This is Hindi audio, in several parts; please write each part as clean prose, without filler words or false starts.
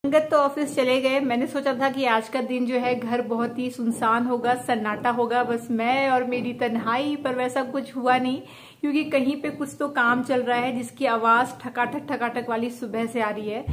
अंगद तो ऑफिस चले गए। मैंने सोचा था कि आज का दिन जो है घर बहुत ही सुनसान होगा, सन्नाटा होगा, बस मैं और मेरी तन्हाई, पर वैसा कुछ हुआ नहीं क्योंकि कहीं पे कुछ तो काम चल रहा है जिसकी आवाज ठकाठक वाली सुबह से आ रही है।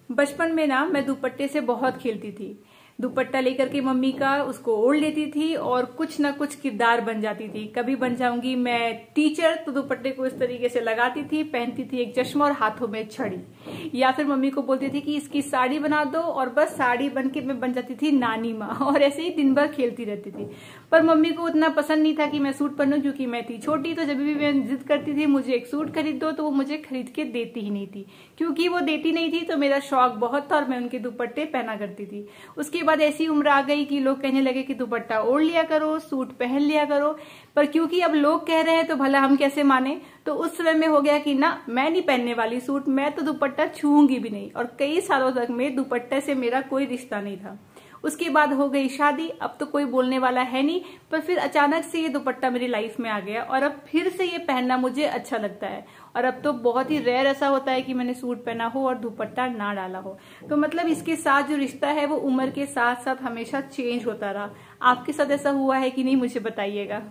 बचपन में ना मैं दुपट्टे से बहुत खेलती थी। दुपट्टा लेकर के मम्मी का उसको ओढ़ लेती थी और कुछ ना कुछ किरदार बन जाती थी। कभी बन जाऊंगी मैं टीचर तो दुपट्टे को इस तरीके से लगाती थी, पहनती थी एक चश्मा और हाथों में छड़ी, या फिर मम्मी को बोलती थी कि इसकी साड़ी बना दो और बस साड़ी बन के मैं बन जाती थी नानी माँ, और ऐसे ही दिन भर खेलती रहती थी। पर मम्मी को उतना पसंद नहीं था कि मैं सूट पहनूं क्योंकि मैं थी छोटी। तो जब भी मैं जिद करती थी मुझे एक सूट खरीद दो तो वो मुझे खरीद के देती ही नहीं थी। क्योंकि वो देती नहीं थी तो मेरा शौक बहुत था और मैं उनके दुपट्टे पहना करती थी। उसके बाद ऐसी उम्र आ गई कि लोग कहने लगे कि दुपट्टा ओढ़ लिया करो, सूट पहन लिया करो। पर क्योंकि अब लोग कह रहे हैं तो भला हम कैसे माने। तो उस समय में हो गया कि ना, मैं नहीं पहनने वाली सूट, मैं तो दुपट्टा छूंगी भी नहीं। और कई सालों तक में दुपट्टे से मेरा कोई रिश्ता नहीं था। उसके बाद हो गई शादी, अब तो कोई बोलने वाला है नहीं। पर फिर अचानक से ये दुपट्टा मेरी लाइफ में आ गया और अब फिर से ये पहनना मुझे अच्छा लगता है। और अब तो बहुत ही रेयर ऐसा होता है कि मैंने सूट पहना हो और दुपट्टा ना डाला हो। तो मतलब इसके साथ जो रिश्ता है वो उम्र के साथ साथ हमेशा चेंज होता रहा। आपके साथ ऐसा हुआ है कि नहीं, मुझे बताइएगा।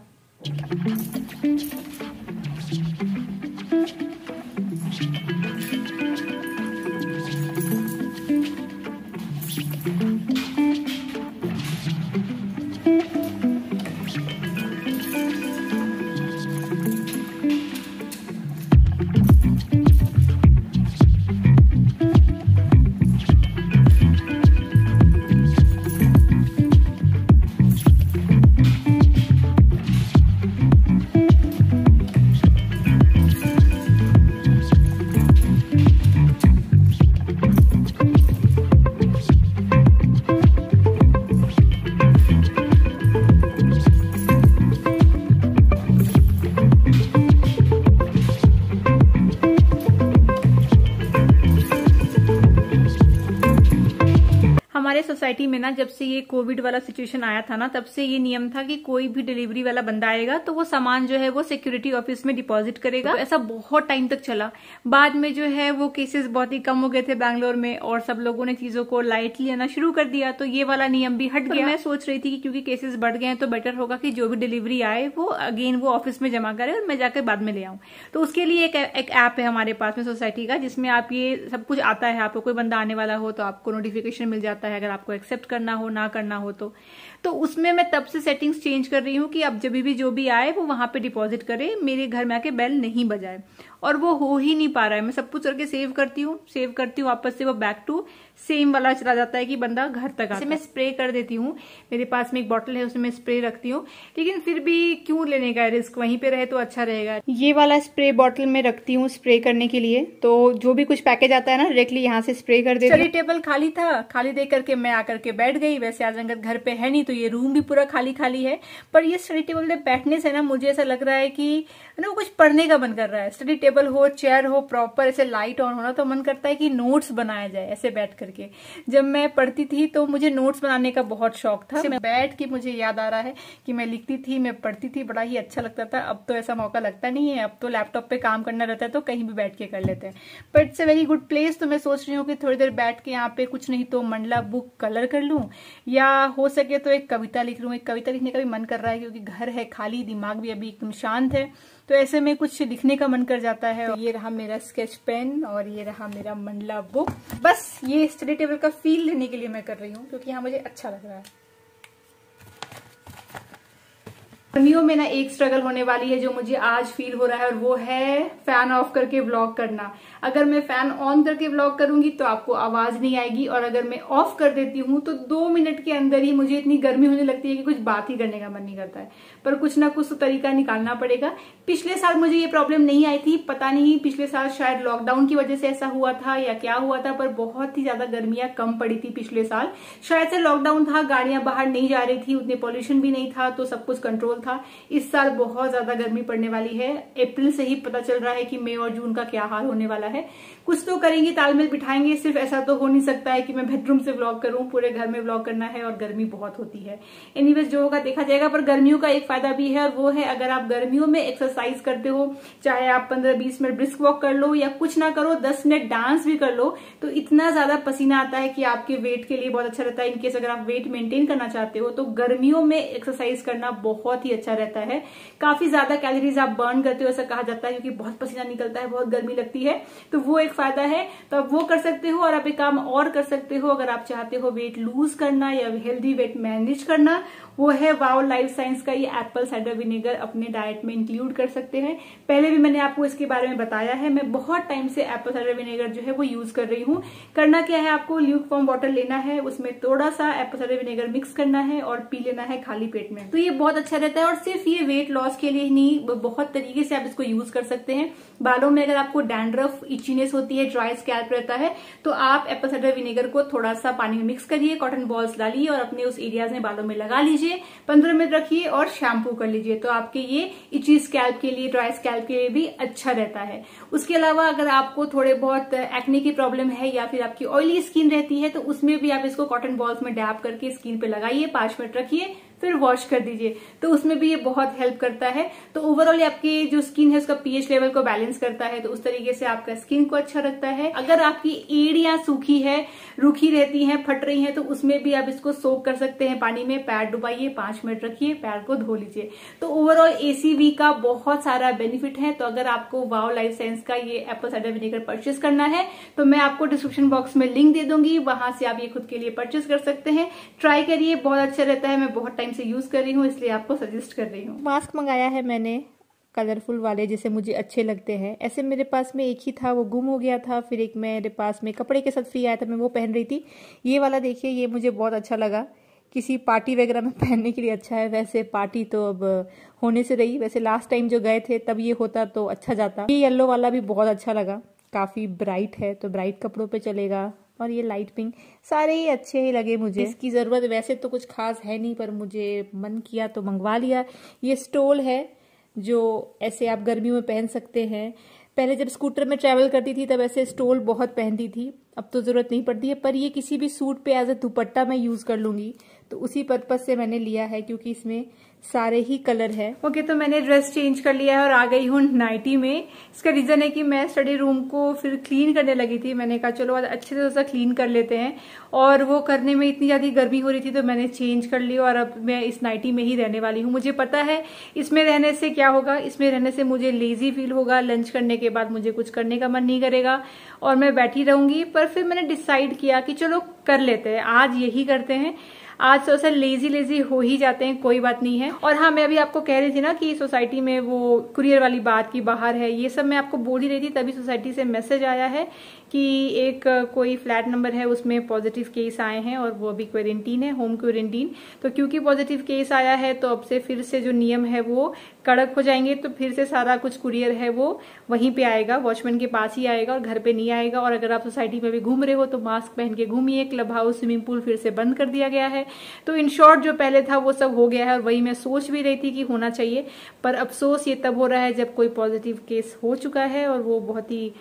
हमारे सोसाइटी में ना जब से ये कोविड वाला सिचुएशन आया था ना, तब से ये नियम था कि कोई भी डिलीवरी वाला बंदा आएगा तो वो सामान जो है वो सिक्योरिटी ऑफिस में डिपॉजिट करेगा। तो ऐसा बहुत टाइम तक चला। बाद में जो है वो केसेस बहुत ही कम हो गए थे बैंगलोर में और सब लोगों ने चीजों को लाइटली लेना शुरू कर दिया, तो ये वाला नियम भी हट गया। मैं सोच रही थी कि क्योंकि केसेस बढ़ गए हैं तो बेटर होगा कि जो भी डिलीवरी आए वो अगेन वो ऑफिस में जमा करे और मैं जाकर बाद में ले आऊं। तो उसके लिए एक ऐप है हमारे पास में सोसाइटी का, जिसमें आप ये सब कुछ आता है। आपको कोई बंदा आने वाला हो तो आपको नोटिफिकेशन मिल जाता है, अगर आपको एक्सेप्ट करना हो ना करना हो तो उसमें मैं तब से सेटिंग्स चेंज कर रही हूँ कि अब जब भी जो भी आए वो वहां पे डिपॉजिट करे, मेरे घर में आके बेल नहीं बजाए। और वो हो ही नहीं पा रहा है। मैं सब कुछ करके सेव करती हूँ वापस से वो बैक टू सेम वाला चला जाता है कि बंदा घर तक आता है। मैं स्प्रे कर देती हूँ, मेरे पास में एक बॉटल है उसमें मैं स्प्रे रखती हूँ, लेकिन फिर भी क्यों लेने का रिस्क, वहीं पे रहे तो अच्छा रहेगा। ये वाला स्प्रे बॉटल में रखती हूँ स्प्रे करने के लिए। तो जो भी कुछ पैकेज आता है ना डायरेक्टली यहाँ से स्प्रे कर देती हूँ। स्टडी टेबल खाली था, खाली देख करके मैं आकर के बैठ गई। वैसे आज अंगद घर पे है नहीं तो ये रूम भी पूरा खाली खाली है, पर ये स्टडी टेबल पे बैठने से ना मुझे ऐसा लग रहा है कि ना कुछ पढ़ने का मन कर रहा है। स्टडी टेबल हो, चेयर हो, प्रॉपर ऐसे लाइट ऑन होना, तो मन करता है कि नोट्स बनाया जाए ऐसे बैठ करके। जब मैं पढ़ती थी तो मुझे नोट्स बनाने का बहुत शौक था। मैं बैठ के मुझे याद आ रहा है कि मैं लिखती थी, मैं पढ़ती थी, बड़ा ही अच्छा लगता था। अब तो ऐसा मौका लगता नहीं है, अब तो लैपटॉप पे काम करना रहता है तो कहीं भी बैठ के कर लेते हैं। But it's a very good place. तो मैं सोच रही हूँ कि थोड़ी देर बैठ के यहाँ पे कुछ नहीं तो मंडला बुक कलर कर लूं, या हो सके तो एक कविता लिख लूं। एक कविता लिखने का भी मन कर रहा है क्योंकि घर है खाली, दिमाग भी अभी एकदम शांत है, तो ऐसे में कुछ लिखने का मन कर जाता है। ये रहा मेरा स्केच पेन और ये रहा मेरा मंडला बुक। बस ये स्टडी टेबल का फील लेने के लिए मैं कर रही हूँ क्योंकि यहाँ मुझे अच्छा लग रहा है। गर्मियों में ना एक स्ट्रगल होने वाली है जो मुझे आज फील हो रहा है, और वो है फैन ऑफ करके व्लॉग करना। अगर मैं फैन ऑन करके व्लॉग करूंगी तो आपको आवाज नहीं आएगी, और अगर मैं ऑफ कर देती हूँ तो 2 मिनट के अंदर ही मुझे इतनी गर्मी होने लगती है कि कुछ बात ही करने का मन नहीं करता है। पर कुछ ना कुछ तो तरीका निकालना पड़ेगा। पिछले साल मुझे ये प्रॉब्लम नहीं आई थी, पता नहीं पिछले साल शायद लॉकडाउन की वजह से ऐसा हुआ था या क्या हुआ था, पर बहुत ही ज्यादा गर्मियां कम पड़ी थी पिछले साल। शायद से लॉकडाउन था, गाड़ियां बाहर नहीं जा रही थी, उतने पॉल्यूशन भी नहीं था, तो सब कुछ कंट्रोल था। इस साल बहुत ज्यादा गर्मी पड़ने वाली है। अप्रैल से ही पता चल रहा है कि मई और जून का क्या हाल होने वाला है। कुछ तो करेंगे, तालमेल बिठाएंगे। सिर्फ ऐसा तो हो नहीं सकता है कि मैं बेडरूम से व्लॉग करूं, पूरे घर में व्लॉग करना है और गर्मी बहुत होती है। एनीवेज जो होगा देखा जाएगा। पर गर्मियों का एक फायदा भी है और वो है अगर आप गर्मियों में एक्सरसाइज करते हो, चाहे आप 15-20 मिनट ब्रिस्क वॉक कर लो या कुछ ना करो, 10 मिनट डांस भी कर लो, तो इतना ज्यादा पसीना आता है कि आपके वेट के लिए बहुत अच्छा रहता है। इनकेस अगर आप वेट मेंटेन करना चाहते हो तो गर्मियों में एक्सरसाइज करना बहुत ही अच्छा रहता है। काफी ज्यादा कैलोरीज आप बर्न करते हो ऐसा कहा जाता है, क्योंकि बहुत पसीना निकलता है, बहुत गर्मी लगती है, तो वो एक फायदा है। तो आप वो कर सकते हो। और आप एक काम और कर सकते हो, अगर आप चाहते हो वेट लूज करना या हेल्दी वेट मैनेज करना, वो है वाओ लाइफ साइंस का ये एप्पल साइडर विनेगर अपने डाइट में इंक्लूड कर सकते हैं। पहले भी मैंने आपको इसके बारे में बताया है। मैं बहुत टाइम से एप्पल साइडर विनेगर जो है वो यूज कर रही हूँ। करना क्या है, आपको ल्यूकवार्म वाटर लेना है, उसमें थोड़ा सा एप्पल साइडर विनेगर मिक्स करना है और पी लेना है खाली पेट में। तो ये बहुत अच्छा रहता है और सिर्फ ये वेट लॉस के लिए नहीं, बहुत तरीके से आप इसको यूज कर सकते हैं। बालों में अगर आपको डैंड्रफ, इचीनेस होती है, ड्राई स्कैल्प रहता है, तो आप एप्पल साइडर विनेगर को थोड़ा सा पानी में मिक्स करिए, कॉटन बॉल्स डालिए और अपने उस एरियाज में बालों में लगा लीजिए, 15 मिनट रखिए और शैम्पू कर लीजिए। तो आपके ये इची स्कैल्प के लिए, ड्राई स्कैल्प के लिए भी अच्छा रहता है। उसके अलावा अगर आपको थोड़े बहुत एक्ने की प्रॉब्लम है या फिर आपकी ऑयली स्किन रहती है, तो उसमें भी आप इसको कॉटन बॉल्स में डैप करके स्किन पे लगाइए, 5 मिनट रखिए, फिर वॉश कर दीजिए। तो उसमें भी ये बहुत हेल्प करता है। तो ओवरऑल आपकी जो स्किन है उसका पीएच लेवल को बैलेंस करता है, तो उस तरीके से आपका स्किन को अच्छा रखता है। अगर आपकी एड़ियां सूखी है, रूखी रहती हैं, फट रही हैं, तो उसमें भी आप इसको सोक कर सकते हैं पानी में, पैर डुबाइए, 5 मिनट रखिए, पैर को धो लीजिए। तो ओवरऑल एसीवी का बहुत सारा बेनिफिट है। तो अगर आपको वाओ लाइफ साइंस का ये एप्पल साइडर विनेगर परचेस करना है तो मैं आपको डिस्क्रिप्शन बॉक्स में लिंक दे दूंगी, वहां से आप ये खुद के लिए परचेस कर सकते हैं। ट्राई करिए, बहुत अच्छा रहता है। मैं बहुत टाइम से यूज कर रही हूँ, इसलिए आपको सजेस्ट कर रही हूँ। मास्क मंगाया है मैंने कलरफुल वाले, जैसे मुझे अच्छे लगते हैं। ऐसे मेरे पास में एक ही था, वो गुम हो गया था। फिर एक मेरे पास में कपड़े के साथ फ्री आया था, मैं वो पहन रही थी। ये वाला देखिए, ये मुझे बहुत अच्छा लगा, किसी पार्टी वगैरह में पहनने के लिए अच्छा है। वैसे पार्टी तो अब होने से रही, वैसे लास्ट टाइम जो गए थे तब ये होता तो अच्छा जाता। ये येलो वाला भी बहुत अच्छा लगा, काफी ब्राइट है, तो ब्राइट कपड़ों पे चलेगा। और ये लाइट पिंक, सारे ही अच्छे ही लगे मुझे। इसकी जरूरत वैसे तो कुछ खास है नहीं, पर मुझे मन किया तो मंगवा लिया। ये स्टोल है जो ऐसे आप गर्मियों में पहन सकते हैं। पहले जब स्कूटर में ट्रैवल करती थी तब ऐसे स्टोल बहुत पहनती थी, अब तो जरूरत नहीं पड़ती है। पर ये किसी भी सूट पे एज ए दुपट्टा मैं यूज कर लूंगी, तो उसी पर्पज से मैंने लिया है, क्योंकि इसमें सारे ही कलर है। ओके, तो मैंने ड्रेस चेंज कर लिया है और आ गई हूँ नाइटी में। इसका रीजन है कि मैं स्टडी रूम को फिर क्लीन करने लगी थी। मैंने कहा चलो आज अच्छे से उसका क्लीन कर लेते हैं, और वो करने में इतनी ज्यादा गर्मी हो रही थी तो मैंने चेंज कर लिया और अब मैं इस नाइटी में ही रहने वाली हूँ। मुझे पता है इसमें रहने से क्या होगा, इसमें रहने से मुझे लेजी फील होगा, लंच करने के बाद मुझे कुछ करने का मन नहीं करेगा और मैं बैठी रहूंगी। पर फिर मैंने डिसाइड किया कि चलो कर लेते हैं, आज यही करते हैं। आज थोड़ा सा लेजी हो ही जाते हैं, कोई बात नहीं है। और हाँ, मैं अभी आपको कह रही थी ना कि सोसाइटी में वो कुरियर वाली बात की बाहर है, ये सब मैं आपको बोल ही रही थी, तभी सोसाइटी से मैसेज आया है कि एक कोई फ्लैट नंबर है उसमें पॉजिटिव केस आए हैं और वो अभी क्वारंटीन है, होम क्वारंटीन। तो क्योंकि पॉजिटिव केस आया है तो अब से फिर से जो नियम है वो कड़क हो जाएंगे। तो फिर से सारा कुछ कुरियर है वो वहीं पे आएगा, वॉचमैन के पास ही आएगा और घर पे नहीं आएगा। और अगर आप सोसाइटी में भी घूम रहे हो तो मास्क पहन के घूमिए। क्लब हाउस, स्विमिंग पूल फिर से बंद कर दिया गया है। तो इन शॉर्ट जो पहले था वो सब हो गया है और वही मैं सोच भी रही थी कि होना चाहिए। पर अफसोस ये तब हो रहा है जब कोई पॉजिटिव केस हो चुका है, और वो बहुत ही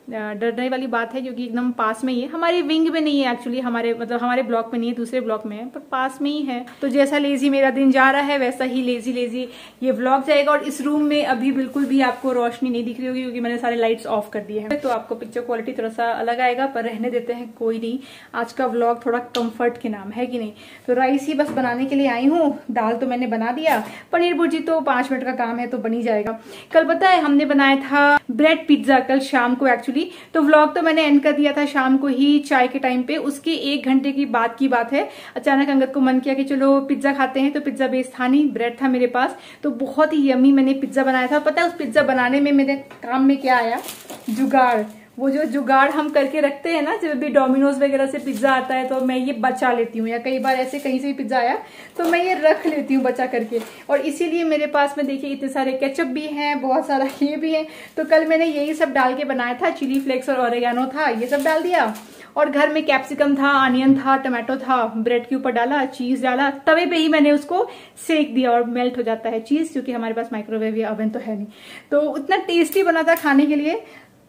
डरने वाली बात है, क्योंकि एकदम पास में ही है। हमारे विंग में नहीं है एक्चुअली, हमारे हमारे ब्लॉक में नहीं है, दूसरे ब्लॉक में है, पर पास में ही है। तो जैसा लेजी मेरा दिन जा रहा है वैसा ही लेजी ये व्लॉग जाएगा। और इस रूम में अभी बिल्कुल भी आपको रोशनी नहीं दिख रही होगी, क्योंकि मैंने सारे लाइट्स ऑफ कर दिए हैं। तो आपको पिक्चर क्वालिटी थोड़ा सा अलग आएगा, पर रहने देते हैं, कोई नहीं। आज का व्लॉग थोड़ा कंफर्ट के नाम है कि नहीं। तो राइस ही बस बनाने के लिए आई हूँ, दाल तो मैंने बना दिया, पनीर भुर्जी तो 5 मिनट का काम है तो बनी जाएगा। कल पता है हमने बनाया था ब्रेड पिज्जा, कल शाम को एक्चुअली। तो व्लॉग तो मैंने एंड कर दिया था शाम को ही चाय के टाइम पे। उसके 1 घंटे की बाद की बात है, अचानक अंगद को मन किया कि चलो पिज्जा खाते हैं। तो पिज्जा बेस था नहीं, ब्रेड था मेरे पास, तो बहुत ही यम्मी मैंने पिज्जा बनाया था। पता है उस पिज्जा बनाने में मेरे काम में क्या आया, जुगाड़। वो जो जुगाड़ हम करके रखते हैं ना, जब भी डोमिनोज वगैरह से पिज्जा आता है तो मैं ये बचा लेती हूँ, या कई बार ऐसे कहीं से भी पिज्जा आया तो मैं ये रख लेती हूँ बचा करके। और इसीलिए मेरे पास में देखिए इतने सारे केचप भी हैं, बहुत सारा ये भी है। तो कल मैंने यही सब डाल के बनाया था, चिली फ्लेक्स और ऑरेगानो था, ये सब डाल दिया। और घर में कैप्सिकम था, अनियन था, टमाटो था, ब्रेड के ऊपर डाला, चीज डाला, तवे पे ही मैंने उसको सेक दिया और मेल्ट हो जाता है चीज, क्योंकि हमारे पास माइक्रोवेव या ओवन तो है नहीं। तो उतना टेस्टी बना था खाने के लिए।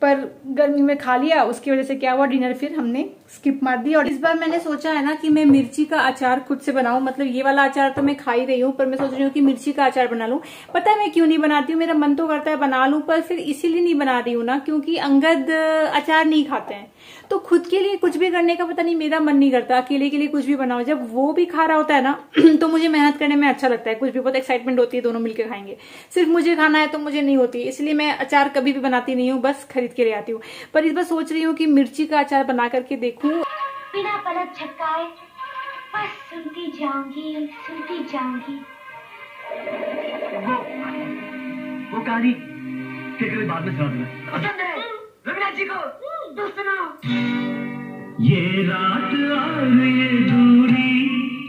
पर गर्मी में खा लिया, उसकी वजह से क्या हुआ, डिनर फिर हमने स्किप मार दिया। और इस बार मैंने सोचा है ना कि मैं मिर्ची का अचार खुद से बनाऊं। मतलब ये वाला अचार तो मैं खा ही रही हूँ, पर मैं सोच रही हूँ कि मिर्ची का अचार बना लूं। पता है मैं क्यों नहीं बनाती हूँ, मेरा मन तो करता है बना लूं, पर फिर इसीलिए नहीं बना रही हूँ ना क्योंकि अंगद अचार नहीं खाते हैं, तो खुद के लिए कुछ भी करने का पता नहीं मेरा मन नहीं करता। अकेले के लिए कुछ भी बनाओ, जब वो भी खा रहा होता है ना तो मुझे मेहनत करने में अच्छा लगता है, कुछ भी बहुत एक्साइटमेंट होती है, दोनों मिलकर खाएंगे। सिर्फ मुझे खाना है तो मुझे नहीं होती, इसलिए मैं अचार कभी भी बनाती नहीं हूँ, बस खरीद के ले आती हूँ। पर इस बार सोच रही हूँ कि मिर्ची का अचार बना करके देखूं। बिना पलक झपकाए बस सुनती जाऊंगी वो कहानी फिर कभी बाद में सुना दूंगा। पसंद है रघुनाथ जी को तो सुनो। ये रात और ये दूरी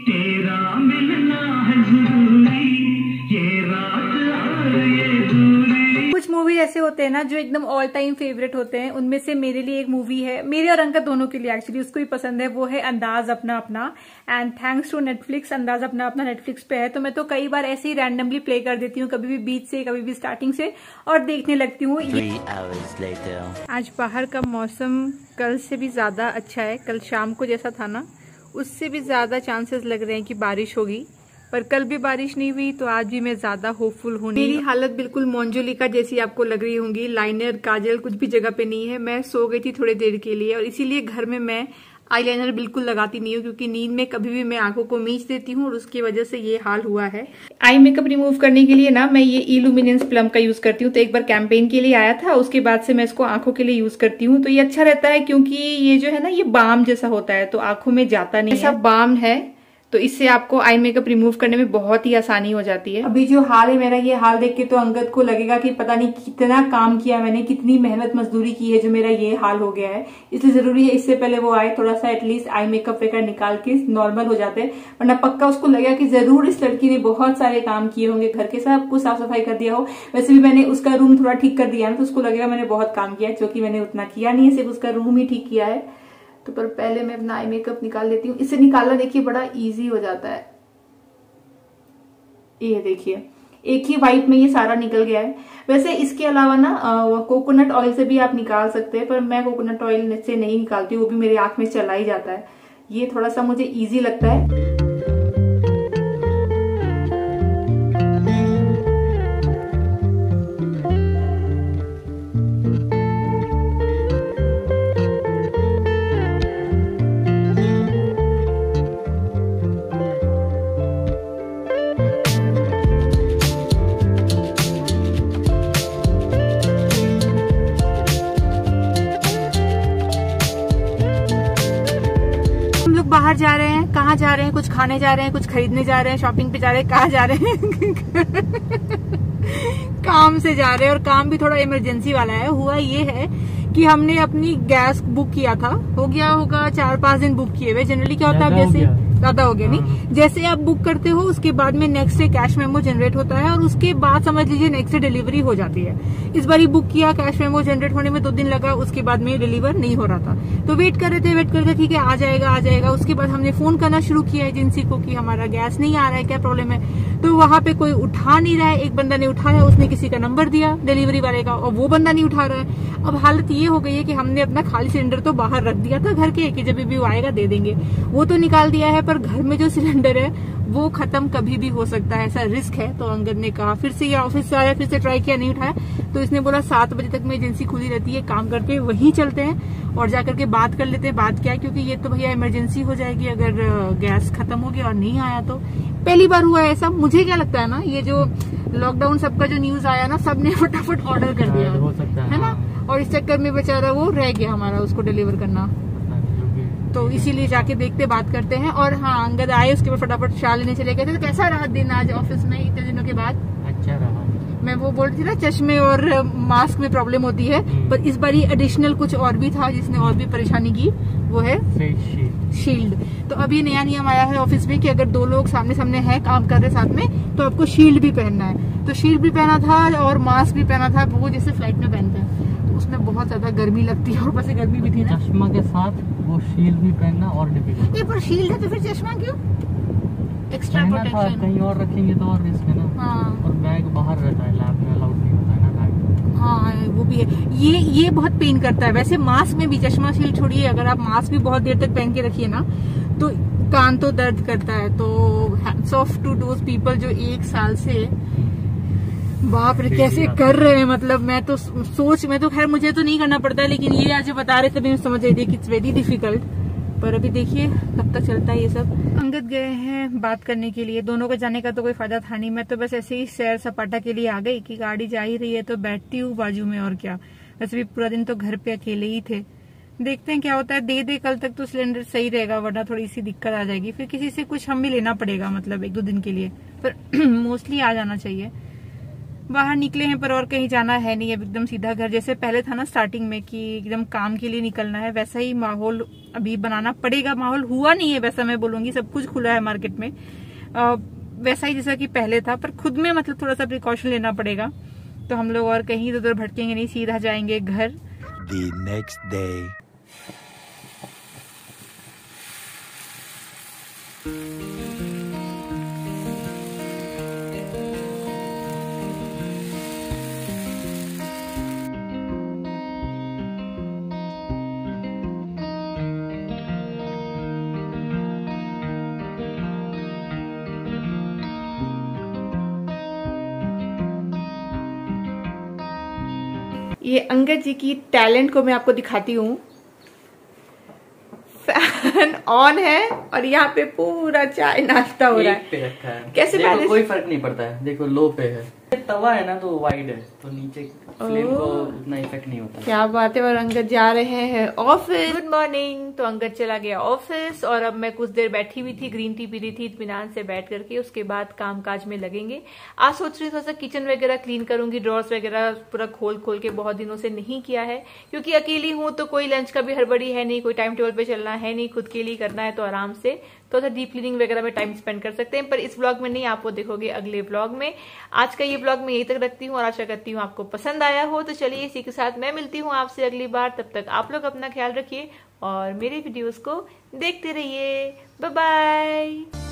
तेरा मिलना है जरूरी, ये रात और ये दूरी। कुछ मूवी ऐसे होते हैं ना जो एकदम ऑल टाइम फेवरेट होते हैं, उनमें से मेरे लिए एक मूवी है, मेरे और अंकल दोनों के लिए एक्चुअली, उसको भी पसंद है, वो है अंदाज अपना अपना। एंड थैंक्स टू नेटफ्लिक्स, अंदाज अपना अपना नेटफ्लिक्स पे है, तो मैं तो कई बार ऐसे ही रैंडमली प्ले कर देती हूँ, कभी भी बीच से कभी भी स्टार्टिंग से, और देखने लगती हूँ। आज बाहर का मौसम कल से भी ज्यादा अच्छा है। कल शाम को जैसा था ना, उससे भी ज्यादा चांसेस लग रहे हैं कि बारिश होगी, पर कल भी बारिश नहीं हुई, तो आज भी मैं ज्यादा होपफुल हूँ। मेरी हालत बिल्कुल मोंजुलिका जैसी आपको लग रही होंगी, लाइनर काजल कुछ भी जगह पे नहीं है। मैं सो गई थी थोड़ी देर के लिए, और इसीलिए घर में मैं आईलाइनर बिल्कुल लगाती नहीं हूँ, क्योंकि नींद में कभी भी मैं आंखों को मींच देती हूँ, और उसकी वजह से ये हाल हुआ है। आई मेकअप रिमूव करने के लिए ना मैं ये इल्यूमिनेंस प्लम का यूज करती हूँ। तो एक बार कैंपेन के लिए आया था, उसके बाद से मैं इसको आंखों के लिए यूज करती हूँ। तो ये अच्छा रहता है क्योंकि ये जो है ना, ये बाम जैसा होता है, तो आंखों में जाता नहीं है। सब बाम है, तो इससे आपको आई मेकअप रिमूव करने में बहुत ही आसानी हो जाती है। अभी जो हाल है मेरा, ये हाल देख के तो अंगद को लगेगा कि पता नहीं कितना काम किया मैंने, कितनी मेहनत मजदूरी की है, जो मेरा ये हाल हो गया है। इसलिए जरूरी है इससे पहले वो आए, थोड़ा सा एटलीस्ट आई मेकअप वगैरह निकाल के नॉर्मल हो जाते हैं, वरना पक्का उसको लगेगा कि जरूर इस लड़की ने बहुत सारे काम किए होंगे, घर के सब कुछ साफ सफाई कर दिया हो। वैसे भी मैंने उसका रूम थोड़ा ठीक कर दिया है, तो उसको लगेगा मैंने बहुत काम किया है, क्योंकि मैंने उतना किया नहीं है, सिर्फ उसका रूम ही ठीक किया है। तो पर पहले मैं अपना आई मेकअप निकाल लेती हूँ। इसे निकालना देखिए बड़ा इजी हो जाता है। ये देखिए एक ही वाइप में ये सारा निकल गया है। वैसे इसके अलावा ना कोकोनट ऑयल से भी आप निकाल सकते हैं, पर मैं कोकोनट ऑयल से नहीं निकालती, वो भी मेरे आंख में चला ही जाता है। ये थोड़ा सा मुझे इजी लगता है। बाहर जा रहे हैं, कहाँ जा रहे हैं, कुछ खाने जा रहे हैं, कुछ खरीदने जा रहे हैं, शॉपिंग पे जा रहे हैं, कहाँ जा रहे हैं काम से जा रहे हैं, और काम भी थोड़ा इमरजेंसी वाला है। हुआ ये है कि हमने अपनी गैस बुक किया था, हो गया होगा 4-5 दिन बुक किए हुए। जनरली क्या होता है, जैसे ज्यादा हो गया नहीं, जैसे आप बुक करते हो उसके बाद में next day cash memo generate होता है, और उसके बाद समझ लीजिए नेक्स्ट डे डिलीवरी हो जाती है। इस बार ही बुक किया, कैश मेमो जनरेट होने में 2 दिन लगा, उसके बाद में डिलीवर नहीं हो रहा था, तो वेट कर रहे थे, ठीक है आ जाएगा। उसके बाद हमने फोन करना शुरू किया एजेंसी को कि हमारा गैस नहीं आ रहा है, क्या प्रॉब्लम है। तो वहां पे कोई उठा नहीं रहा है। एक बंदा ने उठाया, उसने किसी का नंबर दिया डिलीवरी वाले का, और वो बंदा नहीं उठा रहा है। अब हालत ये हो गई है कि हमने अपना खाली सिलेंडर तो बाहर रख दिया था घर के, कि जब भी वो आएगा दे देंगे, वो तो निकाल दिया है, पर घर में जो सिलेंडर है वो खत्म कभी भी हो सकता है, ऐसा रिस्क है। तो अंगद ने कहा, फिर से ये ऑफिस से आया, फिर से ट्राई किया, नहीं उठाया, तो इसने बोला 7 बजे तक में एजेंसी खुली रहती है, काम करके वहीं चलते हैं और जाकर के बात कर लेते हैं। बात क्या है, क्योंकि ये तो भैया इमरजेंसी हो जाएगी अगर गैस खत्म हो गया और नहीं आया तो। पहली बार हुआ है ऐसा। मुझे क्या लगता है ना, ये जो लॉकडाउन सबका जो न्यूज आया ना, सबने फटाफट ऑर्डर कर दिया है ना, और इस चक्कर में बेचारा वो रह गया हमारा, उसको डिलीवर करना। तो इसीलिए जाके देखते, बात करते हैं। और हाँ, अंगद आए, उसके बाद फटाफट शाल लेने चले गए थे। तो कैसा रहा दिन आज ऑफिस में इतने दिनों के बाद? अच्छा रहा। मैं वो बोल रही थी ना, चश्मे और मास्क में प्रॉब्लम होती है, पर इस बार एडिशनल कुछ और भी था जिसने और भी परेशानी की, वो है शील्ड। तो अभी नया नियम आया है ऑफिस में कि अगर 2 लोग सामने सामने हैं, काम कर रहे साथ में, तो आपको शील्ड भी पहनना है। तो शील्ड भी पहना था और मास्क भी पहना था, वो जैसे फ्लाइट में पहनते हैं, तो उसमें बहुत ज्यादा गर्मी लगती है, और ऊपर से गर्मी भी थी ना। चश्मा के साथ वो शील्ड भी पहनना और डिफिकल्ट। ये पर शील्ड है तो फिर चश्मा क्यों? Extra protection. कहीं और रखेंगे तो और रिस्क है ना। हाँ। और बैग बाहर रहता है, लैब में अलाउड नहीं होता है ना बैग। हाँ वो भी है। ये बहुत पेन करता है। वैसे मास्क में भी, चश्मा शील छोड़िए, अगर आप मास्क भी बहुत देर तक पहन के रखिए ना तो कान तो दर्द करता है। तो hats off to those people जो 1 साल से, बाप रे कैसे कर रहे हैं। मतलब मैं तो खैर मुझे तो नहीं करना पड़ता है, लेकिन ये आज बता रहे थे मैं समझ रही थी कि इट्स वेरी डिफिकल्ट। पर अभी देखिए कब तक चलता है ये सब। अंगद गए हैं बात करने के लिए, दोनों को जाने का तो कोई फायदा था नहीं। मैं तो बस ऐसे ही सैर सपाटा के लिए आ गई कि गाड़ी जा ही रही है तो बैठती हूँ बाजू में, और क्या। वैसे भी पूरा दिन तो घर पे अकेले ही थे। देखते हैं क्या होता है। दे कल तक तो सिलेंडर सही रहेगा, वरना थोड़ी सी दिक्कत आ जाएगी। फिर किसी से कुछ हम भी लेना पड़ेगा, मतलब 1-2 दिन के लिए। पर मोस्टली आ जाना चाहिए। बाहर निकले हैं पर और कहीं जाना है नहीं। अब एकदम सीधा घर, जैसे पहले था ना स्टार्टिंग में कि एकदम काम के लिए निकलना है, वैसा ही माहौल अभी बनाना पड़ेगा। माहौल हुआ नहीं है वैसा, मैं बोलूंगी सब कुछ खुला है मार्केट में, वैसा ही जैसा कि पहले था। पर खुद में मतलब थोड़ा सा प्रिकॉशन लेना पड़ेगा। तो हम लोग और कहीं इधर भटकेंगे नहीं, सीधा जाएंगे घर। The next day. ये अंगद जी की टैलेंट को मैं आपको दिखाती हूँ। फैन ऑन है और यहाँ पे पूरा चाय नाश्ता हो रहा है। पे रखा है, कैसे देखो कोई फर्क नहीं पड़ता है। देखो लो पे है, तवा है ना तो वाइड है, तो नीचे फ्लेम को उतना इफेक्ट नहीं होता। क्या बात है। और अंगद जा रहे हैं ऑफिस। Good morning. तो अंगद चला गया ऑफिस और अब मैं कुछ देर बैठी हुई थी, ग्रीन टी पी रही थी इत्मीनान से बैठ करके। उसके बाद काम काज में लगेंगे। आज सोच रही थोड़ा सा किचन वगैरह क्लीन करूंगी, ड्रॉर्स वगैरह पूरा खोल के, बहुत दिनों से नहीं किया है क्योंकि अकेली हूं तो कोई लंच का भी हड़बड़ी है नहीं, कोई टाइम टेबल पे चलना है नहीं, खुद के लिए करना है तो आराम से तो डीप क्लीनिंग वगैरह में टाइम स्पेंड कर सकते हैं। पर इस ब्लॉग में नहीं, आपको देखोगे अगले ब्लॉग में। आज का ये ब्लॉग मैं यही तक रखती हूँ और आशा करती हूँ आपको पसंद आया हो। तो चलिए इसी के साथ मैं मिलती हूँ आपसे अगली बार। तब तक आप लोग अपना ख्याल रखिए और मेरे वीडियोस को देखते रहिए। Bye bye.